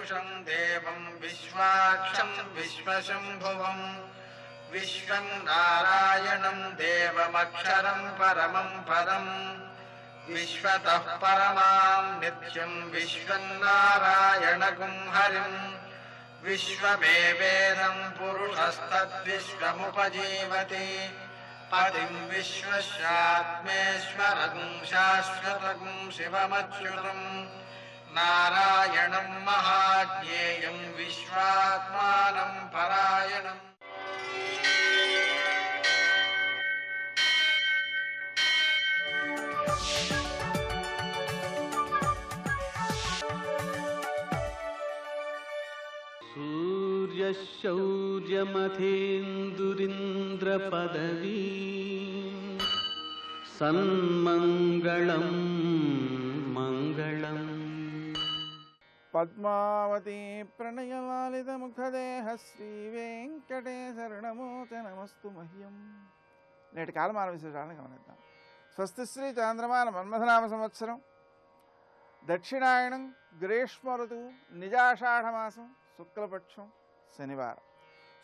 पुरुषं देवं विश्वाक्षं विश्वशम्भुवं विश्वं नारायणं देवमक्षरं परमं पदं विश्वतः परमां नित्यं विश्वं नारायणगुं हरिं विश्वमेवेदं पुरुषस्तद्विश्वमुपजीवति पतिं विश्वस्यात्मेश्वरगुं शाश्वतगुं शिवमच्युतं नारायणं महाज्ञेयं विश्वात्मानं परायणम्। सूर्यशौर्यमथेन्दुरिन्द्रपदवी सन्मङ्गलं मङ्गलम्। పద్మావతి ప్రణయలాలిత ముఖదేహ శ్రీ వెంకటేశరణమోచ నమస్తు మహ్యం. నేటి కాలమాన విశేషాలను గమనిద్దాం. స్వస్తి శ్రీ చాంద్రమాన మన్మథనామ సంవత్సరం, దక్షిణాయనం, గ్రీష్మ ఋతువు, నిజాషాఢమాసం, శుక్లపక్షం, శనివారం.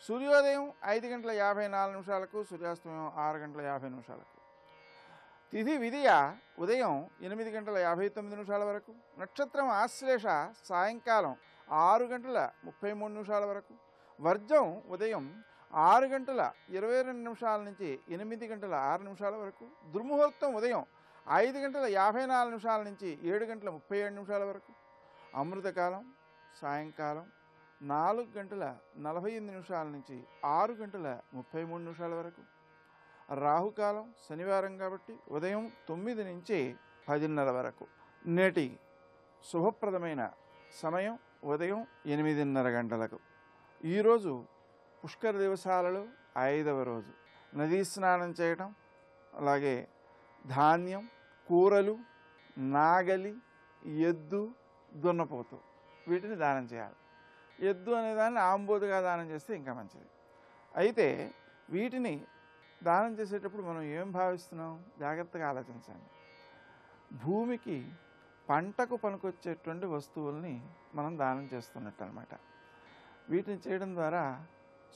సూర్యోదయం 5:54, సూర్యాస్తమయం 6:50. తిథి విధియ ఉదయం 8:59 వరకు, నక్షత్రం ఆశ్లేష సాయంకాలం 6:33 వరకు, వర్జం ఉదయం 6:22 నుంచి 8:06 వరకు, దుర్ముహూర్తం ఉదయం 5:54 నుంచి 7:37 వరకు, అమృతకాలం సాయంకాలం 4:48 నుంచి 6:33 వరకు, రాహుకాలం శనివారం కాబట్టి ఉదయం 9 నుంచి 10:30 వరకు. నేటి శుభప్రదమైన సమయం ఉదయం 8:30 గంటలకు. ఈరోజు పుష్కర దివసాలలో 5వ రోజు. నదీ స్నానం చేయటం, అలాగే ధాన్యం, కూరలు, నాగలి, ఎద్దు, దున్నపోతు వీటిని దానం చేయాలి. ఎద్దు అనేదాన్ని ఆంబోతుగా దానం చేస్తే ఇంకా మంచిది. అయితే వీటిని దానం చేసేటప్పుడు మనం ఏం భావిస్తున్నాం జాగ్రత్తగా ఆలోచించండి. భూమికి పంటకు పనికొచ్చేటువంటి వస్తువుల్ని మనం దానం చేస్తున్నట్టు అన్నమాట. వీటిని చేయడం ద్వారా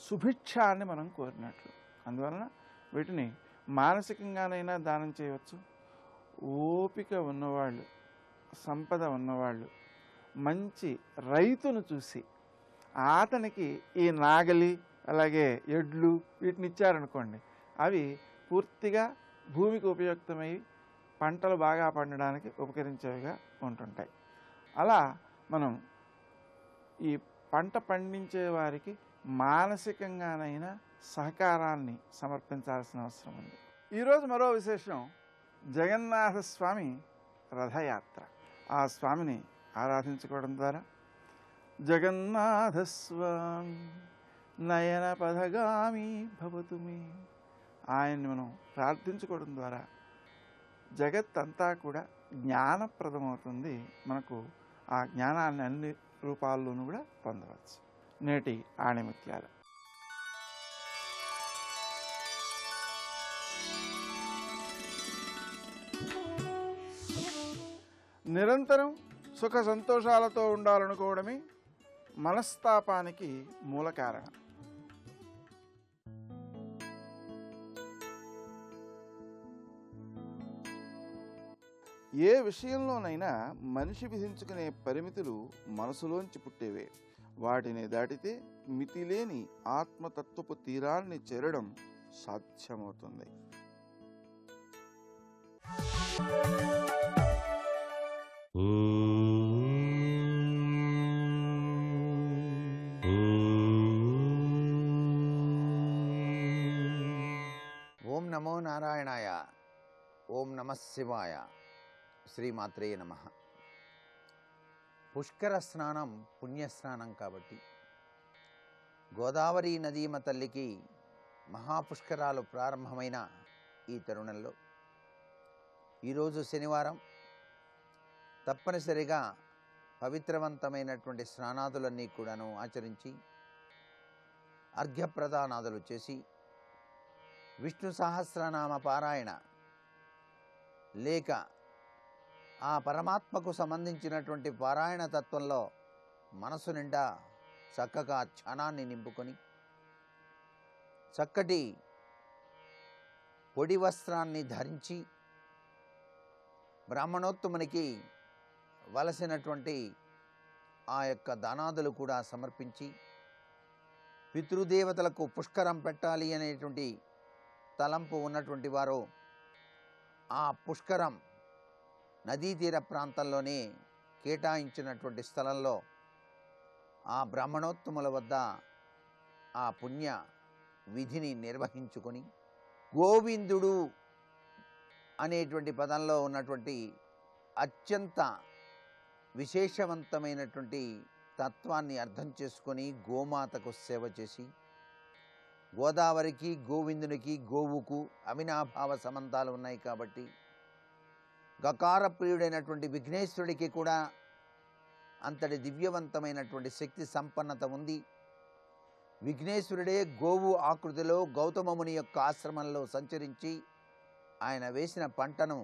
సుభిక్షాన్ని మనం కోరినట్లు. అందువలన వీటిని మానసికంగానైనా దానం చేయవచ్చు. ఓపిక ఉన్నవాళ్ళు, సంపద ఉన్నవాళ్ళు మంచి రైతును చూసి అతనికి ఈ నాగలి అలాగే ఎడ్లు వీటిని ఇచ్చారనుకోండి, అవి పూర్తిగా భూమికి ఉపయుక్తమై పంటలు బాగా పండడానికి ఉపకరించేవిగా ఉంటుంటాయి. అలా మనం ఈ పంట పండించే వారికి మానసికంగానైనా సహకారాన్ని సమర్పించాల్సిన అవసరం ఉంది. ఈరోజు మరో విశేషం, జగన్నాథస్వామి రథయాత్ర. ఆ స్వామిని ఆరాధించుకోవడం ద్వారా జగన్నాథస్వామి నయన పథగామి భవతు మే, ఆయన్ని మనం ప్రార్థించుకోవడం ద్వారా జగత్తంతా కూడా జ్ఞానప్రదమవుతుంది. మనకు ఆ జ్ఞానాన్ని అన్ని రూపాల్లోనూ కూడా పొందవచ్చు. నేటి ఆణిముత్యాలు. నిరంతరం సుఖ సంతోషాలతో ఉండాలనుకోవడమే మనస్తాపానికి మూల కారణం. ఏ విషయంలోనైనా మనిషి విధించుకునే పరిమితులు మనసులోంచి పుట్టేవే. వాటిని దాటితే మితిలేని ఆత్మతత్వపు తీరాన్ని చేరడం సాధ్యమవుతుంది. ఓం నమో నారాయణాయ. ఓం నమః శివాయ. శ్రీమాత్రే నమః. పుష్కర స్నానం పుణ్యస్నానం కాబట్టి గోదావరి నదీమ తల్లికి మహాపుష్కరాలు ప్రారంభమైన ఈ తరుణంలో ఈరోజు శనివారం తప్పనిసరిగా పవిత్రవంతమైనటువంటి స్నానాదులన్నీ కూడాను ఆచరించి అర్ఘ్యప్రదానాదులు చేసి విష్ణు సహస్రనామ పారాయణ లేక ఆ పరమాత్మకు సంబంధించినటువంటి పారాయణ తత్వంలో మనసు నిండా చక్కగా ధ్యానాన్ని నింపుకొని చక్కటి పొడి వస్త్రాన్ని ధరించి బ్రాహ్మణోత్తమునికి వలసినటువంటి ఆ యొక్క దానాదులు కూడా సమర్పించి పితృదేవతలకు పుష్కరం పెట్టాలి అనేటువంటి తలంపు ఉన్నటువంటి వారు ఆ పుష్కరం నదీ తీర ప్రాంతంలోనే కేటాయించినటువంటి స్థలంలో ఆ బ్రాహ్మణోత్తముల వద్ద ఆ పుణ్య విధిని నిర్వహించుకొని గోవిందుడు అనేటువంటి పదంలో ఉన్నటువంటి అత్యంత విశేషవంతమైనటువంటి తత్వాన్ని అర్థం చేసుకొని గోమాతకు సేవ చేసి గోదావరికి గోవిందునికి గోవుకు అవినాభావ సంబంధాలు ఉన్నాయి కాబట్టి గకార ప్రియుడైనటువంటి విఘ్నేశ్వరుడికి కూడా అంతటి దివ్యవంతమైనటువంటి శక్తి సంపన్నత ఉంది. విఘ్నేశ్వరుడే గోవు ఆకృతిలో గౌతమముని యొక్క ఆశ్రమంలో సంచరించి ఆయన వేసిన పంటను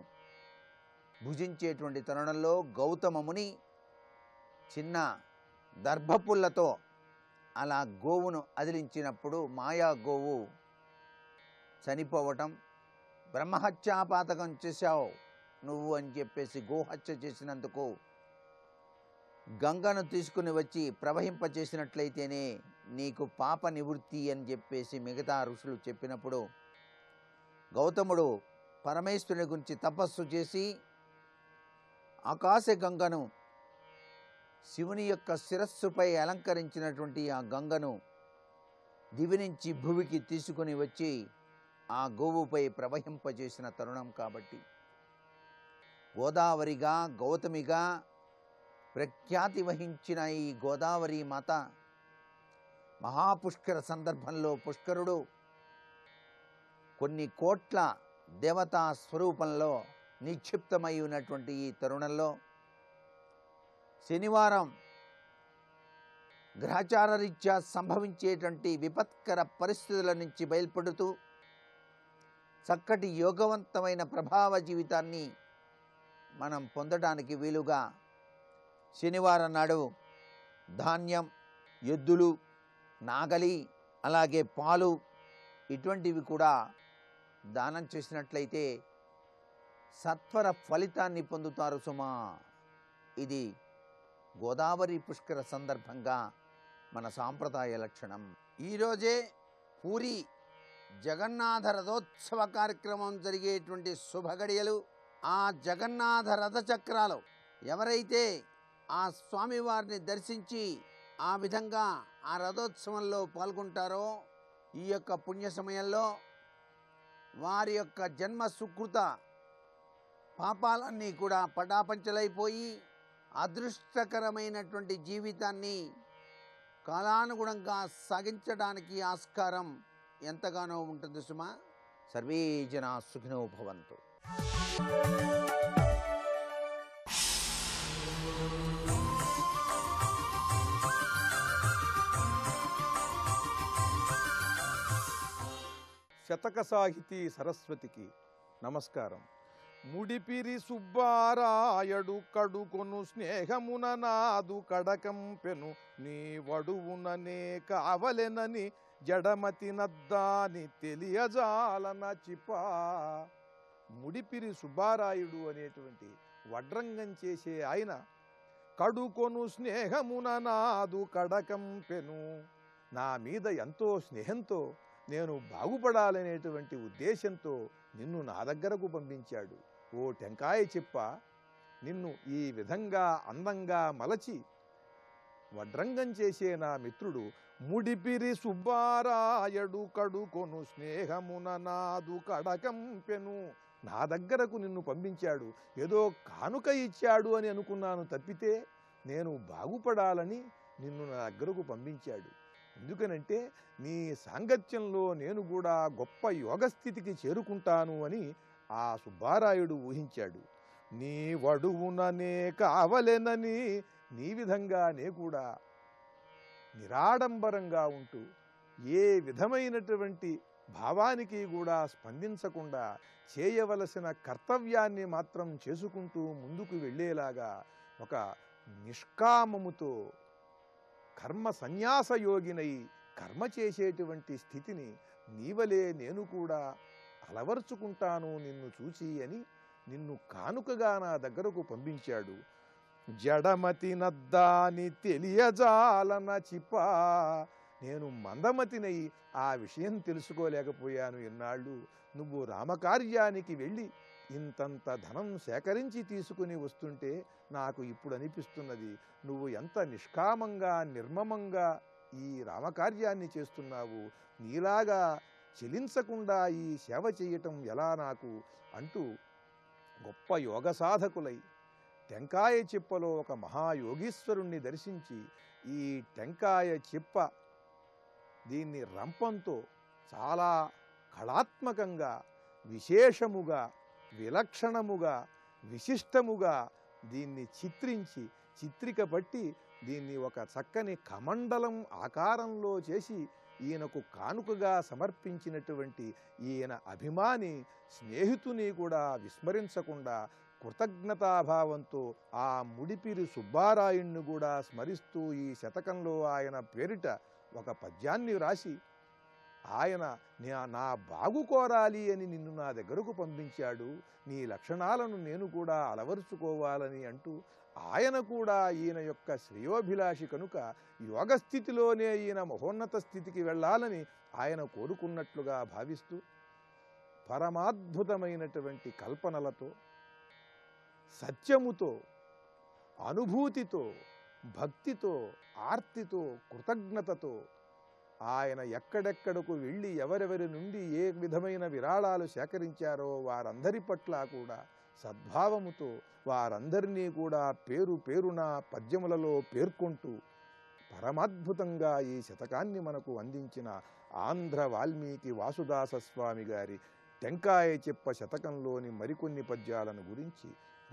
భుజించేటువంటి తరుణంలో గౌతమముని చిన్న దర్భపుల్లతో అలా గోవును అదిలించినప్పుడు మాయా గోవు చనిపోవటం, బ్రహ్మహత్యాపాతకం చేశావు నువ్వు అని చెప్పేసి గోహత్య చేసినందుకు గంగను తీసుకుని వచ్చి ప్రవహింపచేసినట్లయితేనే నీకు పాప నివృత్తి అని చెప్పేసి మిగతా ఋషులు చెప్పినప్పుడు గౌతముడు పరమేశ్వరుని గురించి తపస్సు చేసి ఆకాశ గంగను శివుని యొక్క శిరస్సుపై అలంకరించినటువంటి ఆ గంగను దివి నుంచి భువికి తీసుకుని వచ్చి ఆ గోవుపై ప్రవహింపజేసిన తరుణం కాబట్టి గోదావరిగా గౌతమిగా ప్రఖ్యాతి వహించిన ఈ గోదావరి మాత మహాపుష్కర సందర్భంలో పుష్కరుడు కొన్ని కోట్ల దేవతా స్వరూపంలో నిక్షిప్తమై ఉన్నటువంటి ఈ తరుణంలో శనివారం గ్రహచార రీత్యా సంభవించేటువంటి విపత్కర పరిస్థితుల నుంచి బయల్పడుతూ చక్కటి యోగవంతమైన ప్రభావ జీవితాన్ని మనం పొందడానికి వీలుగా శనివారం నాడు ధాన్యం, ఎద్దులు, నాగలి, అలాగే పాలు ఇటువంటివి కూడా దానం చేసినట్లయితే సత్వర ఫలితాన్ని పొందుతారు సుమా. ఇది గోదావరి పుష్కర సందర్భంగా మన సాంప్రదాయ లక్షణం. ఈరోజే పూరి జగన్నాథ రథోత్సవ కార్యక్రమం జరిగేటువంటి శుభగడియలు. ఆ జగన్నాథ రథ చక్రాలు ఎవరైతే ఆ స్వామివారిని దర్శించి ఆ విధంగా ఆ రథోత్సవంలో పాల్గొంటారో ఈ యొక్క పుణ్య సమయంలో వారి యొక్క జన్మ సుకృత పాపాలన్నీ కూడా పటాపంచలైపోయి అదృష్టకరమైనటువంటి జీవితాన్ని కాలానుగుణంగా సాగించడానికి ఆస్కారం ఎంతగానో ఉంటుంది సుమా. సర్వే జనా సుఖినో భవంతు. శతక సాహితీ సరస్వతికి నమస్కారం. ముడిపిరి సుబ్బారాయడు కడుకొను స్నేహమున నాదు కడకంపెను నీ వడువుననే కావలెనని జడమతి నద్దాని తెలియజాలన చిపా. ముడిపిరి సుబ్బారాయుడు అనేటువంటి వడ్రంగం చేసే ఆయన కడుకొను స్నేహమున నాదు కడకంపెను, నా మీద ఎంతో స్నేహంతో నేను బాగుపడాలనేటువంటి ఉద్దేశంతో నిన్ను నా దగ్గరకు పంపించాడు. ఓ టెంకాయ చెప్ప, నిన్ను ఈ విధంగా అందంగా మలచి వడ్రంగం చేసే నా మిత్రుడు ముడిపిరి సుబ్బారాయడు కడుకొను స్నేహమున నాదు కడకంపెను, నా దగ్గరకు నిన్ను పంపించాడు. ఏదో కానుక ఇచ్చాడు అని అనుకున్నాను తప్పితే నేను బాగుపడాలని నిన్ను నా దగ్గరకు పంపించాడు. ఎందుకనంటే నీ సాంగత్యంలో నేను కూడా గొప్ప యోగస్థితికి చేరుకుంటాను అని ఆ సుబ్బారాయుడు ఊహించాడు. నీ వడువుననే కావలెనని, నీ విధంగానే కూడా నిరాడంబరంగా ఉంటూ ఏ విధమైనటువంటి భావానికి కూడా స్పందించకుండా చేయవలసిన కర్తవ్యాన్ని మాత్రం చేసుకుంటూ ముందుకు వెళ్ళేలాగా ఒక నిష్కామముతో కర్మ సన్యాసయోగినై కర్మ చేసేటువంటి స్థితిని నీవలే నేను కూడా అలవర్చుకుంటాను నిన్ను చూచి అని నిన్ను కానుకగా నా దగ్గరకు పంపించాడు. జడమతి నద్దాని తెలియజాలన చిపా, నేను మందమతినై ఆ విషయం తెలుసుకోలేకపోయాను ఎన్నాళ్ళు. నువ్వు రామకార్యానికి వెళ్ళి ఇంతంత ధనం సేకరించి తీసుకుని వస్తుంటే నాకు ఇప్పుడు అనిపిస్తున్నది, నువ్వు ఎంత నిష్కామంగా నిర్మమంగా ఈ రామకార్యాన్ని చేస్తున్నావు. నీలాగా చెలించకుండా ఈ సేవ చేయటం ఎలా నాకు అంటూ గొప్ప యోగ సాధకులై టెంకాయ చిప్పలో ఒక మహాయోగీశ్వరుణ్ణి దర్శించి ఈ టెంకాయ చిప్ప దీన్ని రంపంతో చాలా కళాత్మకంగా, విశేషముగా, విలక్షణముగా, విశిష్టముగా దీన్ని చిత్రించి చిత్రిక పట్టి దీన్ని ఒక చక్కని కమండలం ఆకారంలో చేసి ఈయనకు కానుకగా సమర్పించినటువంటి ఈయన అభిమాని స్నేహితుని కూడా విస్మరించకుండా కృతజ్ఞతాభావంతో ఆ ముడిపిరి సుబ్బారాయుణ్ణి కూడా స్మరిస్తూ ఈ శతకంలో ఆయన పేరిట ఒక పద్యాన్ని వ్రాసి, ఆయన నా బాగు కోరాలి అని నిన్ను నా దగ్గరకు పంపించాడు, నీ లక్షణాలను నేను కూడా అలవరుచుకోవాలని అంటూ ఆయన కూడా ఈయన యొక్క శ్రేయోభిలాషి కనుక యోగస్థితిలోనే ఈయన మహోన్నత స్థితికి వెళ్ళాలని ఆయన కోరుకున్నట్లుగా భావిస్తూ పరమాద్భుతమైనటువంటి కల్పనలతో, సత్యముతో, అనుభూతితో, భక్తితో, ఆర్తితో, కృతజ్ఞతతో ఆయన ఎక్కడెక్కడకు వెళ్ళి ఎవరెవరి నుండి ఏ విధమైన విరాళాలు సేకరించారో వారందరి పట్ల కూడా సద్భావముతో వారందరినీ కూడా పేరు పేరున పద్యములలో పేర్కొంటూ పరమాద్భుతంగా ఈ శతకాన్ని మనకు అందించిన ఆంధ్ర వాల్మీకి వాసుదాస స్వామి గారి టెంకాయ చెప్ప శతకంలోని మరికొన్ని పద్యాలను గురించి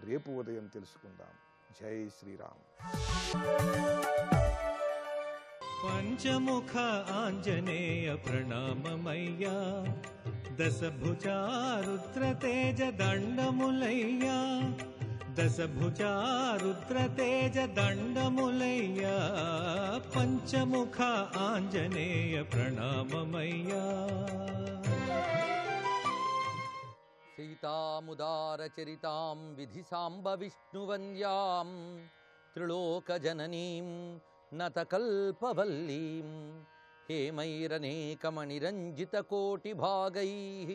రేపు ఉదయం తెలుసుకుందాం. జై శ్రీరామ్. పంచముఖ ఆంజనేయ ప్రణామమయ్యా, దశభుజారుద్ర తేజ దండములయ్యా, దశభుజారుద్ర తేజ దండములయ్యా, పంచముఖ ఆంజనేయ ప్రణామమయ్యా. సీతాముదారచరితాం విధిసాంబ విష్ణువన్యాం త్రిలోకజననీం నతకల్పవల్లీం హేమైరనేకమణిరంజితకోటిభాగైః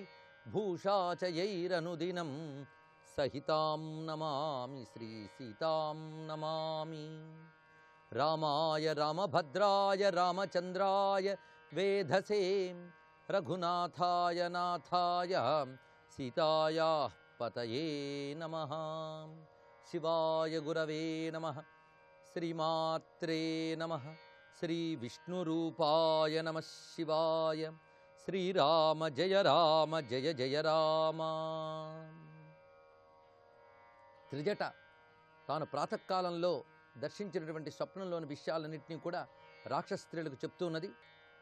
భూషాచయైరనుదినం సహితాం నమామి శ్రీ సీతాం నమామి. రామాయ రామభద్రాయ రామచంద్రాయ వేధసే రఘునాథాయ నాథాయ సీతాయా పతయే నమః. శివాయ గురవే నమః. శ్రీమాత్రే నమః. శ్రీ విష్ణురూపాయ నమః శివాయ. శ్రీరామ జయ రామ జయ జయ రామ. త్రిజట తాను ప్రాతకాలంలో దర్శించినటువంటి స్వప్నంలోని విషయాలన్నింటినీ కూడా రాక్షస స్త్రీలకు చెప్తూ ఉన్నది.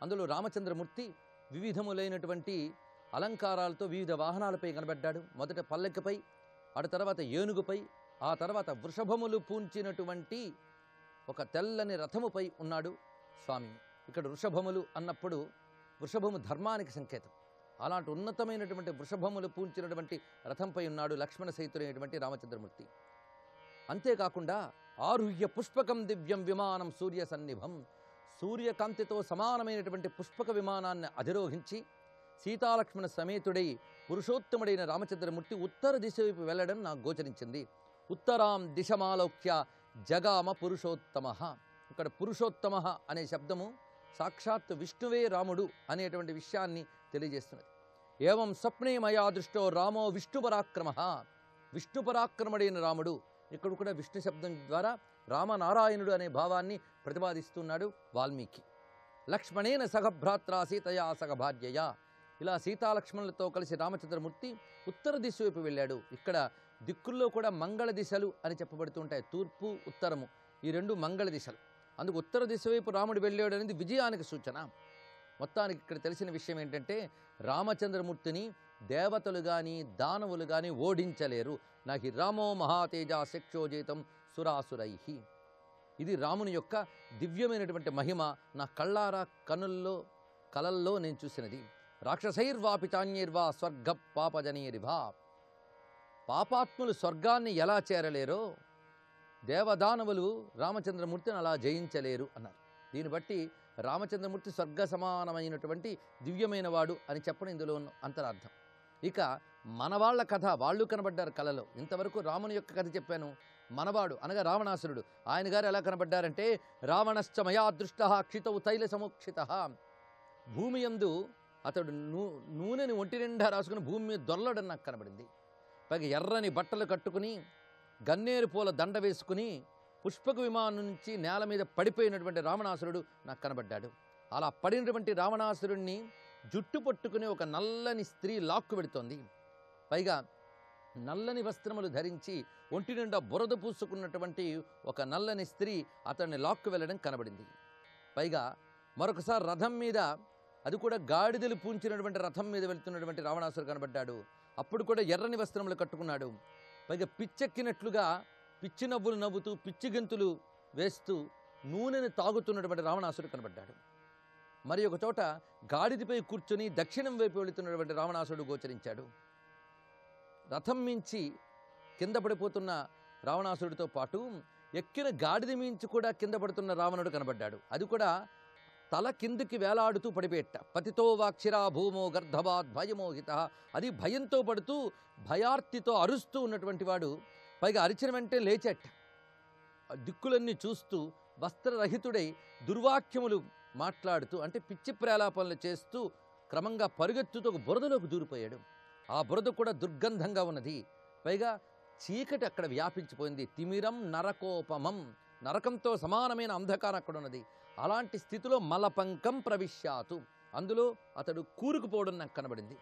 అందులో రామచంద్రమూర్తి వివిధములైనటువంటి అలంకారాలతో వివిధ వాహనాలపై కనబడ్డాడు. మొదట పల్లకిపై, ఆ తర్వాత ఏనుగుపై, ఆ తర్వాత వృషభములు పూంచినటువంటి ఒక తెల్లని రథముపై ఉన్నాడు స్వామి. ఇక్కడ వృషభములు అన్నప్పుడు వృషభము ధర్మానికి సంకేతం. అలాంటి ఉన్నతమైనటువంటి వృషభములు పూంచినటువంటి రథంపై ఉన్నాడు లక్ష్మణ సహితుడైనటువంటి రామచంద్రమూర్తి. అంతేకాకుండా ఆరుహ్య పుష్పకం దివ్యం విమానం సూర్య సన్నిభం, సూర్యకాంతితో సమానమైనటువంటి పుష్పక విమానాన్ని అధిరోహించి సీతాలక్ష్మణ సమేతుడై పురుషోత్తముడైన రామచంద్రమూర్తి ఉత్తర దిశ వైపు వెళ్ళడం నాకు గోచరించింది. ఉత్తరాం దిశమాలోక్య జగామ పురుషోత్తమ. ఇక్కడ పురుషోత్తమ అనే శబ్దము సాక్షాత్ విష్ణువే రాముడు అనేటువంటి విషయాన్ని తెలియజేస్తున్నది. ఏవం స్వప్నే మయా దృష్టో రామో విష్ణుపరాక్రమ, విష్ణుపరాక్రముడైన రాముడు. ఇక్కడ కూడా విష్ణు శబ్దం ద్వారా రామనారాయణుడు అనే భావాన్ని ప్రతిపాదిస్తున్నాడు వాల్మీకి. లక్ష్మణేన సగభ్రాత్రా సీతయా సగభార్యయా. ఇలా సీతాలక్ష్మణులతో కలిసి రామచంద్రమూర్తి ఉత్తర దిశ వైపు వెళ్ళాడు. ఇక్కడ దిక్కుల్లో కూడా మంగళ దిశలు అని చెప్పబడుతుంటాయి. తూర్పు, ఉత్తరము ఈ రెండు మంగళ దిశలు. అందుకు ఉత్తర దిశ వైపు రాముడు వెళ్ళాడు అనేది విజయానికి సూచన. మొత్తానికి ఇక్కడ తెలిసిన విషయం ఏంటంటే రామచంద్రమూర్తిని దేవతలు కానీ దానవులు కానీ ఓడించలేరు. నాకి రామో మహాతేజ శిక్షోజేతం సురాసురై. ఇది రాముని యొక్క దివ్యమైనటువంటి మహిమ. నా కళ్ళారా కలల్లో నేను చూసినది. రాక్షసైర్వాపి చాన్యైర్వా స్వర్గ పాపజనీరిభా. పాపాత్ములు స్వర్గాన్ని ఎలా చేరలేరో దేవదానవులు రామచంద్రమూర్తిని అలా జయించలేరు అన్నారు. దీన్ని బట్టి రామచంద్రమూర్తి స్వర్గ సమానమైనటువంటి దివ్యమైన వాడు అని చెప్పడం ఇందులో ఉన్న అంతరార్థం. ఇక మనవాళ్ల కథ, వాళ్ళు కనబడ్డారు కలలో. ఇంతవరకు రాముని యొక్క కథ చెప్పాను. మనవాడు అనగా రావణాసురుడు, ఆయన గారు ఎలా కనబడ్డారంటే రావణశ్చ మయా దృష్ట క్షితౌ తైల సముక్షిత. భూమి యందు అతడు నూనెని ఒంటి నిండా రాసుకుని భూమి మీద దొల్లడం నాకు కనబడింది. పైగా ఎర్రని బట్టలు కట్టుకుని గన్నేరు పూల దండ వేసుకుని పుష్పక విమానం నుంచి నేల మీద పడిపోయినటువంటి రావణాసురుడు నాకు కనబడ్డాడు. అలా పడినటువంటి రావణాసురుడిని జుట్టు పట్టుకుని ఒక నల్లని స్త్రీ లాక్కు పెడుతోంది. పైగా నల్లని వస్త్రములు ధరించి ఒంటి నిండా బురద పూసుకున్నటువంటి ఒక నల్లని స్త్రీ అతన్ని లాక్కు వెళ్ళడం కనబడింది. పైగా మరొకసారి రథం మీద, అది కూడా గాడిదలు పూంచినటువంటి రథం మీద వెళ్తున్నటువంటి రావణాసురుడు కనబడ్డాడు. అప్పుడు కూడా ఎర్రని వస్త్రములు కట్టుకున్నాడు. పైగా పిచ్చెక్కినట్లుగా పిచ్చి నవ్వులు నవ్వుతూ పిచ్చి గెంతులు వేస్తూ నూనెని తాగుతున్నటువంటి రావణాసురుడు కనబడ్డాడు. మరి ఒక చోట గాడిదపై కూర్చొని దక్షిణం వైపు వెళుతున్నటువంటి రావణాసురుడు గోచరించాడు. రథం మించి కింద పడిపోతున్న రావణాసురుడితో పాటు ఎక్కిన గాడిద మించి కూడా కింద పడుతున్న రావణుడు కనబడ్డాడు. అది కూడా తల కిందికి వేలాడుతూ పడిపోయేట. పతితో వాక్షిరా భూమో గర్ధవాద్ భయమోహిత. అది భయంతో పడుతూ భయార్తితో అరుస్తూ ఉన్నటువంటి వాడు. పైగా అరిచిన వెంటనే లేచేట. దిక్కులన్నీ చూస్తూ వస్త్రరహితుడై దుర్వాక్యములు మాట్లాడుతూ, అంటే పిచ్చి ప్రేలాపనలు చేస్తూ క్రమంగా పరుగెత్తుతూ ఒక బురదలోకి దూరిపోయాడు. ఆ బురద కూడా దుర్గంధంగా ఉన్నది. పైగా చీకటి అక్కడ వ్యాపించిపోయింది. తిమిరం నరకోపమం, నరకంతో సమానమైన అంధకారం అక్కడ ఉన్నది. అలాంటి స్థితిలో మలపంకం ప్రవిశ్యాతు, అందులో అతడు కూరుకుపోవడం నాకు కనబడింది.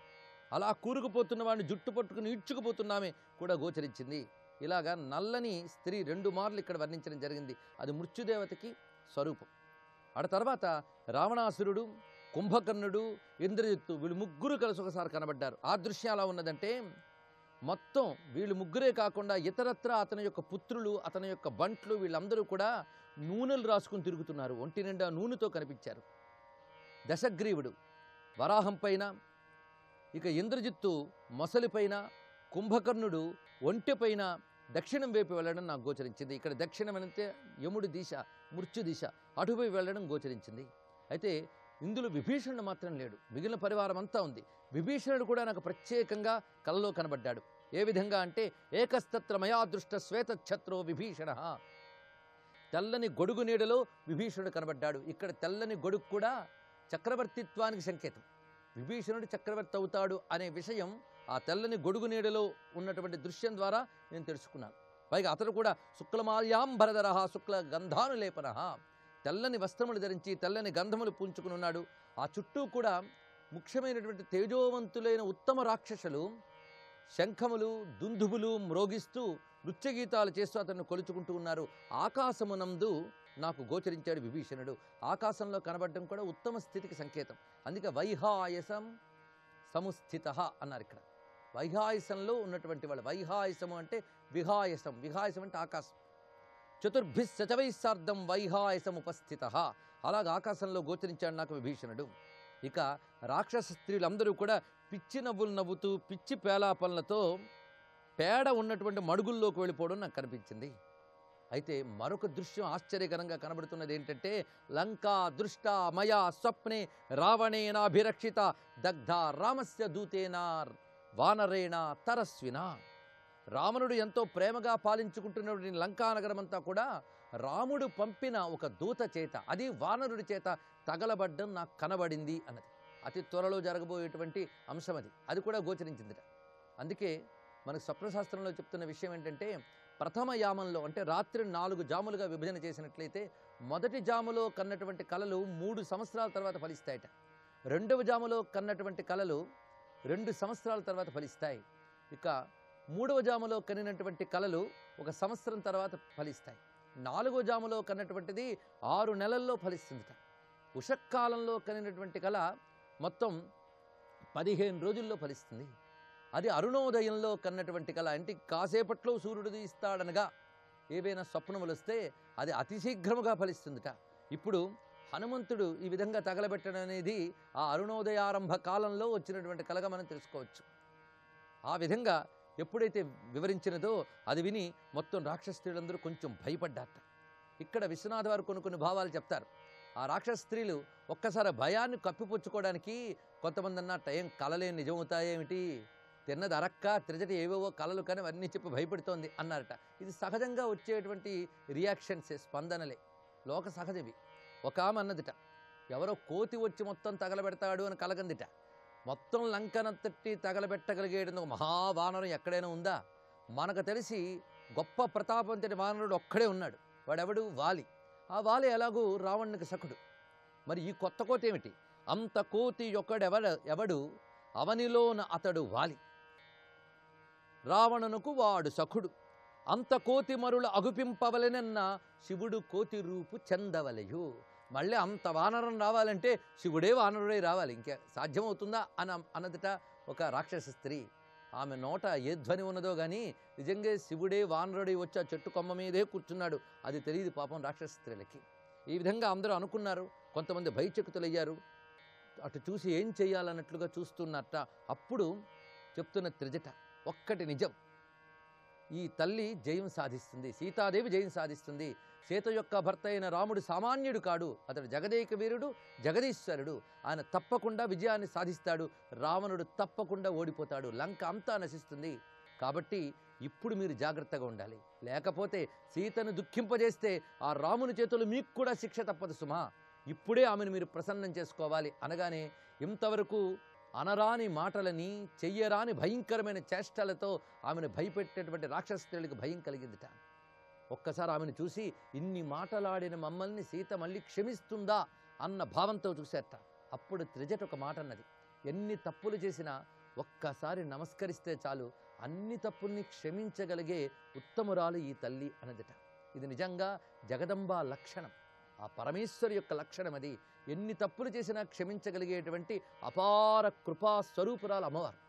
అలా కూరుకుపోతున్న వాడిని జుట్టు పట్టుకుని ఈడ్చుకుపోతున్నామే కూడా గోచరించింది. ఇలాగా నల్లని స్త్రీ 2 మార్లు ఇక్కడ వర్ణించడం జరిగింది. అది మృత్యుదేవతకి స్వరూపం. ఆ తర్వాత రావణాసురుడు, కుంభకర్ణుడు, ఇంద్రజిత్తు, వీళ్ళు ముగ్గురు కలిసి ఒకసారి కనబడ్డారు. ఆ దృశ్యం ఎలా ఉన్నదంటే మొత్తం వీళ్ళు ముగ్గురే కాకుండా ఇతరత్ర అతని యొక్క పుత్రులు, అతని యొక్క బంట్లు, వీళ్ళందరూ కూడా నూనెలు రాసుకుని తిరుగుతున్నారు. ఒంటి నిండా నూనెతో కనిపించారు. దశగ్రీవుడు వరాహం పైన, ఇక ఇంద్రజిత్తు మొసలిపైన, కుంభకర్ణుడు ఒంటె పైన దక్షిణం వైపు వెళ్ళడం నాకు గోచరించింది. ఇక్కడ దక్షిణం అంటే యముడి దిశ, మృత్యు దిశ, అటువైపు వెళ్ళడం గోచరించింది. అయితే ఇందులో విభీషణుడు మాత్రం లేడు, మిగిలిన పరివారం అంతా ఉంది. విభీషణుడు కూడా నాకు ప్రత్యేకంగా కలలో కనబడ్డాడు. ఏ విధంగా అంటే ఏకస్తత్ర మయా దృష్ట శ్వేతఛత్రో విభీషణ. తెల్లని గొడుగు నీడలో విభీషణుడు కనబడ్డాడు. ఇక్కడ తెల్లని గొడుగు కూడా చక్రవర్తిత్వానికి సంకేతం. విభీషణుడు చక్రవర్తి అవుతాడు అనే విషయం ఆ తెల్లని గొడుగు నీడలో ఉన్నటువంటి దృశ్యం ద్వారా నేను తెలుసుకున్నాను. పైగా అతడు కూడా శుక్లమాల్యాంబరధర శుక్ల గంధానులేపన, తెల్లని వస్త్రములు ధరించి తెల్లని గంధములు పూంచుకుని ఉన్నాడు. ఆ చుట్టూ కూడా ముఖ్యమైనటువంటి తేజోవంతులైన ఉత్తమ రాక్షసులు శంఖములు, దుందుబులు మ్రోగిస్తూ నృత్యగీతాలు చేస్తూ అతన్ని కొలుచుకుంటూ ఉన్నారు. ఆకాశమునందు నాకు గోచరించాడు విభీషణుడు. ఆకాశంలో కనబడడం కూడా ఉత్తమ స్థితికి సంకేతం. అందుకే వైహాయసం సముస్థిత అన్నారు. ఇక్కడ వైహాయసంలో ఉన్నటువంటి వాళ్ళు. వైహాయసము అంటే విహాయసం, విహాయసం అంటే ఆకాశం. చతుర్భిశ్చవైసార్ధం వైహాయసం ఉపస్థిత, అలాగ ఆకాశంలో గోచరించాడు నాకు విభీషణుడు. ఇక రాక్షస స్త్రీలందరూ కూడా పిచ్చి నవ్వులు నవ్వుతూ పిచ్చి పేలాపనలతో పేడ ఉన్నటువంటి మడుగుల్లోకి వెళ్ళిపోవడం నాకు కనిపించింది. అయితే మరొక దృశ్యం ఆశ్చర్యకరంగా కనబడుతున్నది ఏంటంటే లంకా దృష్ట మయా స్వప్నే రావణేనాభిరక్షిత దగ్ధ రామస్య దూతేనా వానరేణ తరస్వినా. రావణుడు ఎంతో ప్రేమగా పాలించుకుంటున్నటువంటి లంకానగరం అంతా కూడా రాముడు పంపిన ఒక దూత చేత, అది వానరుడి చేత తగలబడ్డం నాకు కనబడింది అన్నది. అతి త్వరలో జరగబోయేటువంటి అంశం అది కూడా గోచరించిందిట. అందుకే మనకు స్వప్నశాస్త్రంలో చెప్తున్న విషయం ఏంటంటే ప్రథమ యామంలో అంటే రాత్రి 4 జాములుగా విభజన చేసినట్లయితే మొదటి జాములో కన్నటువంటి కలలు 3 సంవత్సరాల తర్వాత ఫలిస్తాయట. రెండవ జాములో కన్నటువంటి కలలు 2 సంవత్సరాల తర్వాత ఫలిస్తాయి. ఇక 3వ జాములో కనినటువంటి కలలు 1 సంవత్సరం తర్వాత ఫలిస్తాయి. 4వ జాములో కన్నటువంటిది 6 నెలల్లో ఫలిస్తుందిట. ఉషక్కాలంలో కనినటువంటి కళ మొత్తం 15 రోజుల్లో ఫలిస్తుంది. అది అరుణోదయంలో కన్నటువంటి కళ, అంటే కాసేపట్లో సూర్యుడు ఇస్తాడనగా ఏవైనా స్వప్నములు వస్తే అది అతి శీఘ్రముగా ఫలిస్తుందిట. ఇప్పుడు హనుమంతుడు ఈ విధంగా తగలబెట్టడం అనేది ఆ అరుణోదయారంభ కాలంలో వచ్చినటువంటి కలగా మనం తెలుసుకోవచ్చు. ఆ విధంగా ఎప్పుడైతే వివరించినదో అది విని మొత్తం రాక్షస స్త్రీలందరూ కొంచెం భయపడ్డారట. ఇక్కడ విశ్వనాథ వారు కొన్ని భావాలు చెప్తారు. ఆ రాక్షస స్త్రీలు ఒక్కసారి భయాన్ని కప్పిపుచ్చుకోవడానికి కొంతమంది అన్నట్ట, ఏం కలలే నిజమవుతాయేమిటి, తిన్నది అరక్క త్రిజటి ఏవేవో కలలు కానీ అవన్నీ చెప్పి భయపెడుతోంది అన్నారట. ఇది సహజంగా వచ్చేటువంటి రియాక్షన్సే, స్పందనలే, లోక సహజవి. ఒక ఆమె అన్నదిట, ఎవరో కోతి వచ్చి మొత్తం తగలబెడతాడు అని కలగందిట. మొత్తం లంకనంతటి తగలబెట్టగలిగేటువంటి ఒక మహావానరం ఎక్కడైనా ఉందా? మనకు తెలిసి గొప్ప ప్రతాపంతటి వానరుడు ఒక్కడే ఉన్నాడు. వాడెవడు? వాలి. ఆ వాలి ఎలాగూ రావణునికి సఖుడు. మరి ఈ కొత్త కోతి ఏమిటి? అంత కోతి ఎవడు అవనిలోన అతడు వాలి, రావణునకు వాడు సఖుడు. అంత కోతి మరుల అగుపింపవలెనన్న శివుడు కోతి రూపు చెందవలయు. మళ్ళీ అంత వానరం రావాలంటే శివుడే వానరుడే రావాలి, ఇంకే సాధ్యమవుతుందా అన్నదట ఒక రాక్షస స్త్రీ. ఆమె నోట ఏ ధ్వని ఉన్నదో కానీ నిజంగా శివుడే వానరుడే వచ్చి ఆ చెట్టు కొమ్మ మీదే కూర్చున్నాడు, అది తెలియదు పాపం రాక్షస స్త్రీలకి. ఈ విధంగా అందరూ అనుకున్నారు. కొంతమంది భయచకితులయ్యారు. అటు చూసి ఏం చేయాలన్నట్లుగా చూస్తున్నట్ట. అప్పుడు చెప్తున్న త్రిజట, ఒక్కటి నిజం, ఈ తల్లి జయం సాధిస్తుంది, సీతాదేవి జయం సాధిస్తుంది. సీత యొక్క భర్త అయిన రాముడు సామాన్యుడు కాడు, అతడు జగదేక వీరుడు, జగదీశ్వరుడు. ఆయన తప్పకుండా విజయాన్ని సాధిస్తాడు, రావణుడు తప్పకుండా ఓడిపోతాడు, లంక అంతా నశిస్తుంది. కాబట్టి ఇప్పుడు మీరు జాగ్రత్తగా ఉండాలి, లేకపోతే సీతను దుఃఖింపజేస్తే ఆ రాముని చేతులు మీకు కూడా శిక్ష తప్పదు సుమా. ఇప్పుడే ఆమెను మీరు ప్రసన్నం చేసుకోవాలి అనగానే ఇంతవరకు అనరాని మాటలని, చెయ్యరాని భయంకరమైన చేష్టలతో ఆమెను భయపెట్టేటువంటి రాక్షస స్త్రీలకు భయం కలిగిందిట. ఒక్కసారి ఆమెను చూసి ఇన్ని మాటలాడిన మమ్మల్ని సీత మళ్ళీ క్షమిస్తుందా అన్న భావంతో చూశారట. అప్పుడు త్రిజట ఒక మాట అన్నది, ఎన్ని తప్పులు చేసినా ఒక్కసారి నమస్కరిస్తే చాలు, అన్ని తప్పుల్ని క్షమించగలిగే ఉత్తమురాలు ఈ తల్లి అన్నదిట. ఇది నిజంగా జగదంబా లక్షణం, ఆ పరమేశ్వరు యొక్క లక్షణం అది. ఎన్ని తప్పులు చేసినా క్షమించగలిగేటువంటి అపార కృపా స్వరూపురాలు అమ్మవారు.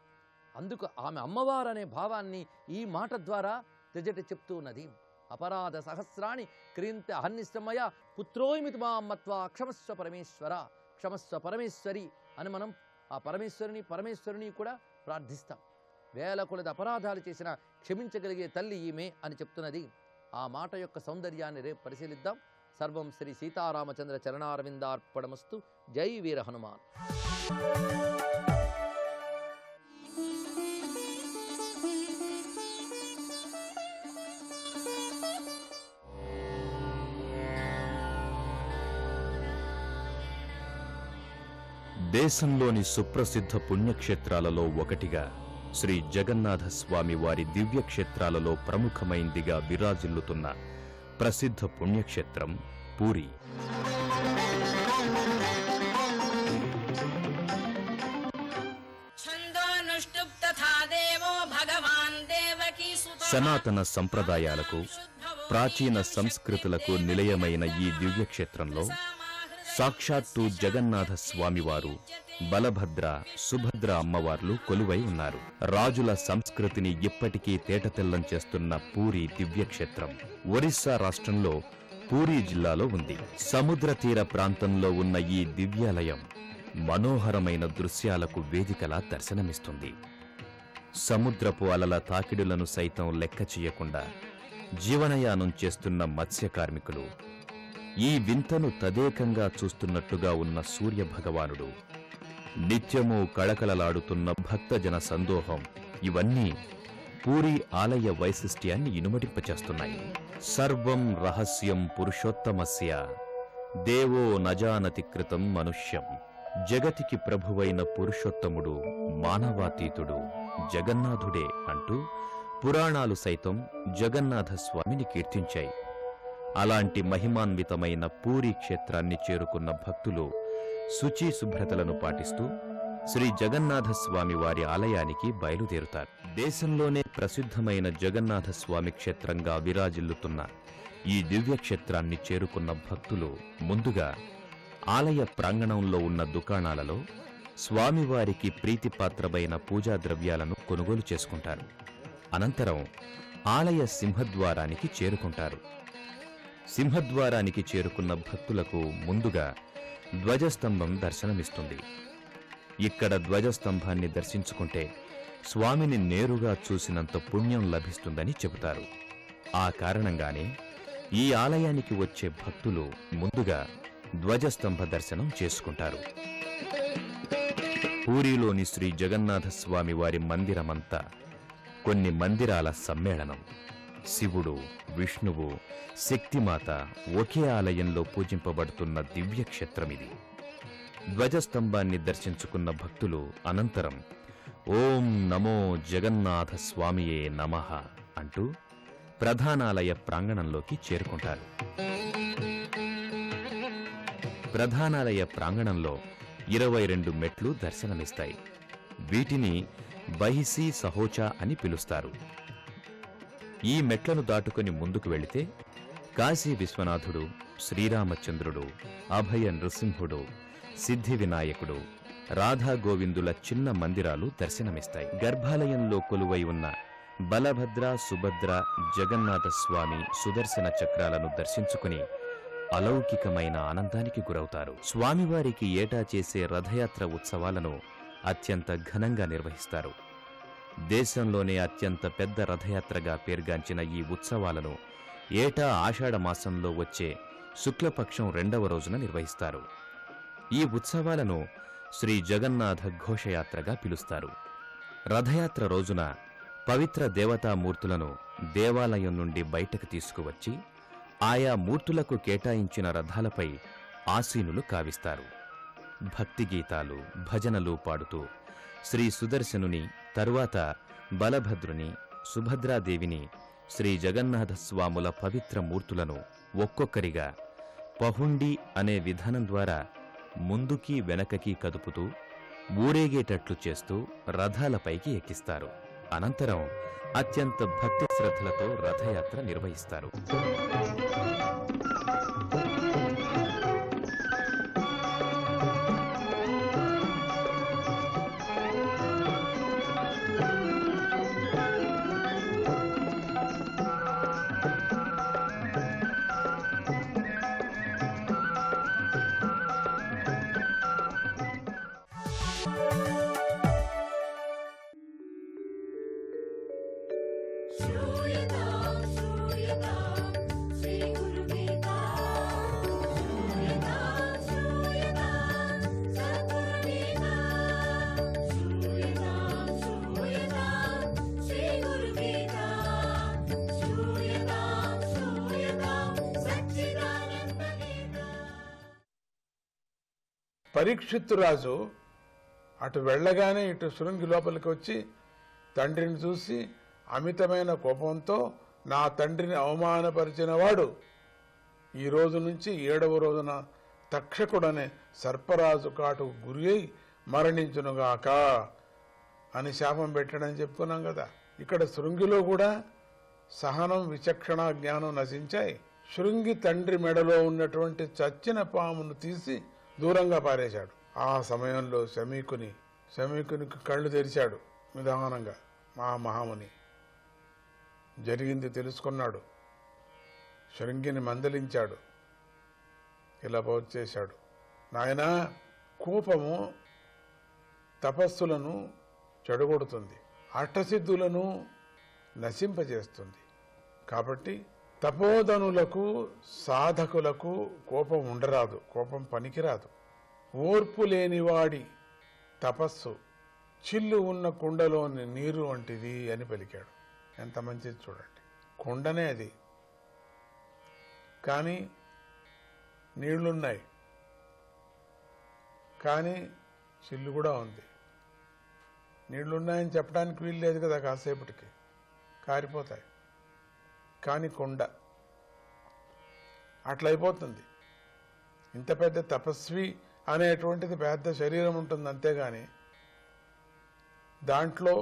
అందుకు ఆమె అమ్మవారు అనే భావాన్ని ఈ మాట ద్వారా త్రిజట చెప్తూ ఉన్నది. అపరాధ సహస్రాణి క్రీంత అహన్నిశ్రమయ పుత్రోమితి మా అమ్మత్వ క్షమస్వ పరమేశ్వర, క్షమస్వ పరమేశ్వరి అని మనం ఆ పరమేశ్వరుని కూడా ప్రార్థిస్తాం. వేల కొలది అపరాధాలు చేసినా క్షమించగలిగే తల్లి ఈమె అని చెప్తున్నది. ఆ మాట యొక్క సౌందర్యాన్ని రేపు పరిశీలిద్దాం. సర్వం శ్రీ సీతారామచంద్ర చరణారవిందార్పణమస్తు. జై వీర హనుమాన్. దేశంలోని సుప్రసిద్ధ పుణ్యక్షేత్రాలలో ఒకటిగా శ్రీ జగన్నాథ స్వామి వారి దివ్యక్షేత్రాలలో ప్రముఖమైందిగా విరాజిల్లుతున్న ప్రసిద్ధ పుణ్యక్షేత్రం పూరి. సనాతన సంప్రదాయాలకు, ప్రాచీన సంస్కృతులకు నిలయమైన ఈ దివ్యక్షేత్రంలో సాక్షాత్తు జగన్నాథ స్వామివారు, బలభద్ర, సుభద్ర అమ్మవార్లు కొలువై ఉన్నారు. రాజుల సంస్కృతిని ఇప్పటికీ తేటతెల్లం చేస్తున్న పూరి దివ్యక్షేత్రం ఒరిస్సా రాష్ట్రంలో పూరి జిల్లాలో ఉంది. సముద్ర తీర ప్రాంతంలో ఉన్న ఈ దివ్యాలయం మనోహరమైన దృశ్యాలకు వేదికలా దర్శనమిస్తుంది. సముద్రపు అలల తాకిడులను సైతం లెక్క చేయకుండా జీవనయానం చేస్తున్న మత్స్య కార్మికులు, ఈ వింతను తదేకంగా చూస్తున్నట్టుగా ఉన్న సూర్యభగవానుడు, నిత్యము కళకళలాడుతున్న భక్తజన సందోహం, ఇవన్నీ పూరి ఆలయ వైశిష్ట్యాన్ని ఇనుమడింపచేస్తున్నాయి. సర్వం రహస్యం పురుషోత్తమస్య దేవో నజానతి కృతం మనుష్యం. జగతికి ప్రభువైన పురుషోత్తముడు, మానవాతీతుడు జగన్నాథుడే అంటూ పురాణాలు సైతం జగన్నాథ స్వామిని కీర్తించాయి. అలాంటి మహిమాన్వితమైన పూరి క్షేత్రాన్ని చేరుకున్న భక్తులు శుచి శుభ్రతలను పాటిస్తూ శ్రీ జగన్నాథ స్వామి వారి ఆలయానికి బయలుదేరుతారు. దేశంలోనే ప్రసిద్ధమైన జగన్నాథ స్వామి క్షేత్రంగా విరాజిల్లుతున్న ఈ దివ్యక్షేత్రాన్ని చేరుకున్న భక్తులు ముందుగా ఆలయ ప్రాంగణంలో ఉన్న దుకాణాలలో స్వామివారికి ప్రీతిపాత్రమైన పూజా ద్రవ్యాలను కొనుగోలు చేసుకుంటారు. అనంతరం ఆలయ సింహద్వారానికి చేరుకుంటారు. సింహద్వారానికి చేరుకున్న భక్తులకు ముందుగా ధ్వజస్తంభం దర్శనమిస్తుంది. ఇక్కడ ధ్వజస్తంభాన్ని దర్శించుకుంటే స్వామిని నేరుగా చూసినంత పుణ్యం లభిస్తుందని చెబుతారు. ఆ కారణంగానే ఈ ఆలయానికి వచ్చే భక్తులు ముందుగా ధ్వజస్తంభ దర్శనం చేసుకుంటారు. పూరిలోని శ్రీ జగన్నాథ స్వామి వారి మందిరమంతా కొన్ని మందిరాల సమ్మేళనం. శివుడు, విష్ణువు, శక్తిమాత ఒకే ఆలయంలో పూజింపబడుతున్న దివ్యక్షేత్రమిది. ధ్వజస్తంభాన్ని దర్శించుకున్న భక్తులు అనంతరం ఓం నమో జగన్నాథ స్వామియే నమః అంటూ ప్రధానాలయ ప్రాంగణంలోకి చేరుకుంటారు. ప్రధానాలయ ప్రాంగణంలో 22 మెట్లు దర్శనమిస్తాయి. వీటిని బహిసి సహోచా అని పిలుస్తారు. ఈ మెట్లను దాటుకుని ముందుకు వెళితే కాశీ విశ్వనాథుడు, శ్రీరామచంద్రుడు, అభయ నృసింహుడు, సిద్ధి వినాయకుడు, రాధా గోవిందుల చిన్న మందిరాలు దర్శనమిస్తాయి. గర్భాలయంలో కొలువై ఉన్న బలభద్ర, సుభద్ర, జగన్నాథ స్వామి సుదర్శన చక్రాలను దర్శించుకుని అలౌకికమైన ఆనందానికి గురవుతారు. స్వామివారికి ఏటా చేసే రథయాత్ర ఉత్సవాలను అత్యంత ఘనంగా నిర్వహిస్తారు. దేశంలోనే అత్యంత పెద్ద రథయాత్రగా పేర్గాంచిన ఈ ఉత్సవాలను ఏటా ఆషాఢ మాసంలో వచ్చే శుక్లపక్షం 2వ రోజున నిర్వహిస్తారు. ఈ ఉత్సవాలను శ్రీ జగన్నాథ ఘోషయాత్రగా పిలుస్తారు. రథయాత్ర రోజున పవిత్ర దేవతామూర్తులను దేవాలయం నుండి బయటకు తీసుకువచ్చి ఆయా మూర్తులకు కేటాయించిన రథాలపై ఆసీనులు కావిస్తారు. భక్తి గీతాలు, భజనలు పాడుతూ శ్రీ సుదర్శనుని, తరువాత బలభద్రుని, సుభద్రాదేవిని, శ్రీ జగన్నాథ స్వాముల పవిత్ర మూర్తులను ఒక్కొక్కరిగా పహుండి అనే విధానం ద్వారా ముందుకి వెనకకి కదుపుతూ ఊరేగేటట్లు చేస్తూ రథాలపైకి ఎక్కిస్తారు. అనంతరం అత్యంత భక్తి శ్రద్ధలతో రథయాత్ర నిర్వహిస్తారు. పరీక్షిత్తు రాజు అటు వెళ్ళగానే ఇటు శృంగి లోపలికి వచ్చి తండ్రిని చూసి అమితమైన కోపంతో, నా తండ్రిని అవమానపరిచినవాడు ఈ రోజు నుంచి 7వ రోజున తక్షకుడనే సర్పరాజు కాటుకు గురి అయి మరణించునుగాక అని శాపం పెట్టడని చెప్పుకున్నాం కదా. ఇక్కడ శృంగిలో కూడా సహనం, విచక్షణ, జ్ఞానం నశించాయి. శృంగి తండ్రి మెడలో ఉన్నటువంటి చచ్చిన పామును తీసి దూరంగా పారేశాడు. ఆ సమయంలో శమీకునికి కళ్ళు తెరిచాడు నిదానంగా. మా మహాముని జరిగింది తెలుసుకున్నాడు. శృంగిని మందలించాడు. ఇలా బోధ చేశాడు, నాయనా, కోపము తపస్సులను చెడగొడుతుంది, అష్టసిద్ధులను నశింపజేస్తుంది. కాబట్టి తపోధనులకు, సాధకులకు కోపం ఉండరాదు, కోపం పనికిరాదు. ఓర్పు లేనివాడి తపస్సు చిల్లు ఉన్న కుండలోని నీరు వంటిది అని పలికాడు. ఎంత మంచిది చూడండి. కుండనే అది, కానీ నీళ్లున్నాయి, కానీ చిల్లు కూడా ఉంది. నీళ్లున్నాయని చెప్పడానికి వీలు లేదు కదా, కాసేపటికి కారిపోతాయి. కానీ కొండ అట్లయిపోతుంది. ఇంత పెద్ద తపస్వి అనేటువంటిది పెద్ద శరీరం ఉంటుంది, అంతేగాని దాంట్లో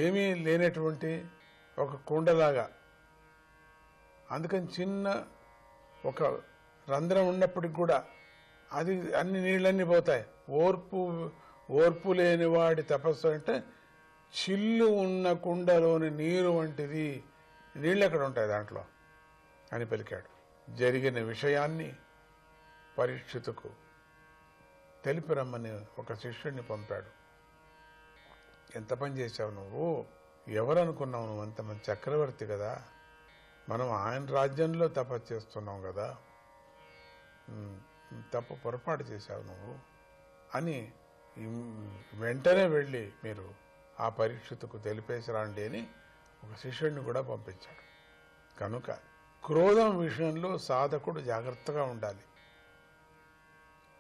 ఏమీ లేనటువంటి ఒక కుండలాగా. అందుకని చిన్న ఒక రంధ్రం ఉన్నప్పటికి కూడా అది అన్ని నీళ్ళన్నీ పోతాయి. ఓర్పు లేని వాడి తపస్సు అంటే చిల్లు ఉన్న కుండలోని నీరు వంటిది, నీళ్ళు ఎక్కడ ఉంటాయి దాంట్లో అని పలికాడు. జరిగిన విషయాన్ని పరీక్షితుకు తెలిపి రమ్మని ఒక శిష్యుడిని పంపాడు. ఎంత పని చేశావు నువ్వు, ఎవరనుకున్నావు నువ్వు, అంత మంది చక్రవర్తి కదా, మనం ఆయన రాజ్యంలో తపస్సు చేస్తున్నాం కదా, తప్పు పొరపాటు చేశావు నువ్వు అని వెంటనే వెళ్ళి మీరు ఆ పరీక్షితుకు తెలిపేసి రండి అని ఒక శిష్యుడిని కూడా పంపించాడు. కనుక క్రోధం విషయంలో సాధకుడు జాగ్రత్తగా ఉండాలి,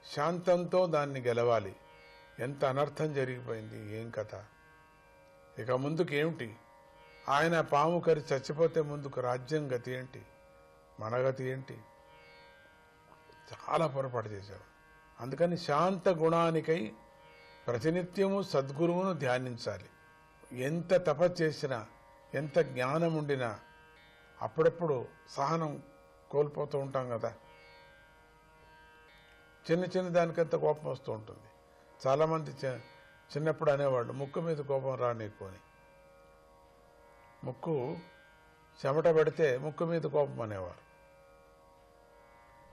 శాంతంతో దాన్ని గెలవాలి. ఎంత అనర్థం జరిగిపోయింది, ఏం కథ, ఇక ముందుకు ఏమిటి, ఆయన పాము కరి చచ్చిపోతే ముందుకు రాజ్యం గతి ఏంటి, మన గతి ఏంటి, చాలా పొరపాటు చేశారు. అందుకని శాంత గుణానికై ప్రతినిత్యము సద్గురువును ధ్యానించాలి. ఎంత తపస్సు చేసినా, ఎంత జ్ఞానం ఉండినా అప్పుడప్పుడు సహనం కోల్పోతూ ఉంటాం కదా. చిన్న చిన్న దానికంత కోపం వస్తూ ఉంటుంది. చాలామంది చిన్నప్పుడు అనేవాళ్ళు ముక్కు మీద కోపం రానీకు అని. ముక్కు చెమట పడితే ముక్కు మీద కోపం అనేవారు.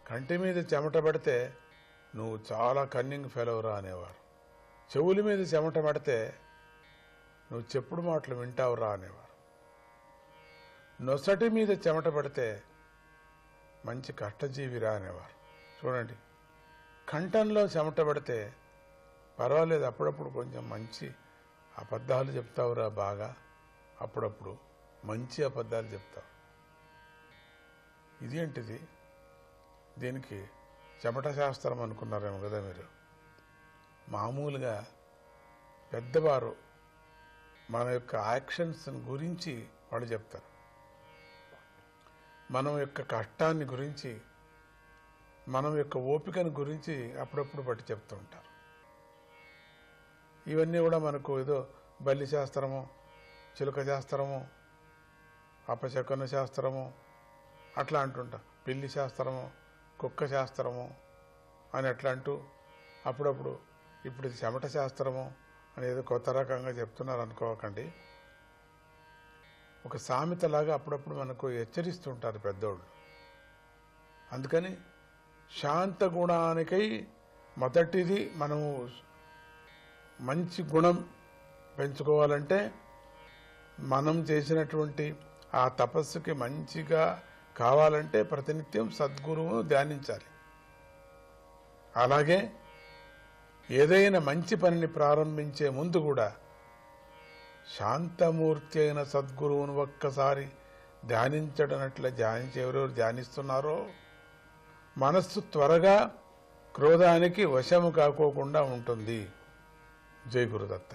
కంటి మీద చెమట పడితే నువ్వు చాలా కన్నింగ్ ఫెలోరా అనేవారు. చెవుల మీద చెమట పడితే నువ్వు చెప్పుడు మాటలు వింటావురా అనేవారు. నొసటి మీద చెమట పడితే మంచి కష్టజీవిరా అనేవారు. చూడండి, కంఠంలో చెమట పడితే పర్వాలేదు, అప్పుడప్పుడు కొంచెం మంచి అబద్ధాలు చెప్తావురా, బాగా అప్పుడప్పుడు మంచి అబద్ధాలు చెప్తావు. ఇదేంటిది, దీనికి చెమట శాస్త్రం అనుకున్నారేమో కదా మీరు. మామూలుగా పెద్దవారు మన యొక్క యాక్షన్స్ గురించి వాళ్ళు చెప్తారు, మనం యొక్క కష్టాన్ని గురించి, మనం యొక్క ఓపికను గురించి అప్పుడప్పుడు బట్టి చెప్తూ ఉంటారు. ఇవన్నీ కూడా మనకు ఏదో బల్లి శాస్త్రము, చిలుక శాస్త్రము, అపశకున శాస్త్రము అట్లా అంటుంటాం, పిల్లి శాస్త్రము, కుక్క శాస్త్రము అని అట్లా అంటూ అప్పుడప్పుడు ఇప్పుడు ఇది చెమట శాస్త్రము అని ఏదో కొత్త రకంగా చెప్తున్నారు అనుకోకండి. ఒక సామెతలాగా అప్పుడప్పుడు మనకు హెచ్చరిస్తుంటారు పెద్దోళ్ళు. అందుకని శాంత గుణానికై మొదటిది మనము మంచి గుణం పెంచుకోవాలంటే మనం చేసినటువంటి ఆ తపస్సుకి మంచిగా కావాలంటే ప్రతినిత్యం సద్గురువును ధ్యానించాలి. అలాగే ఏదైనా మంచి పనిని ప్రారంభించే ముందు కూడా శాంతమూర్తి అయిన సద్గురువును ఒక్కసారి ధ్యానించడనట్ల ధ్యానించి ఎవరెవరు ధ్యానిస్తున్నారో మనస్సు త్వరగా క్రోధానికి వశము కాకోకుండా ఉంటుంది. జై గురుదత్త.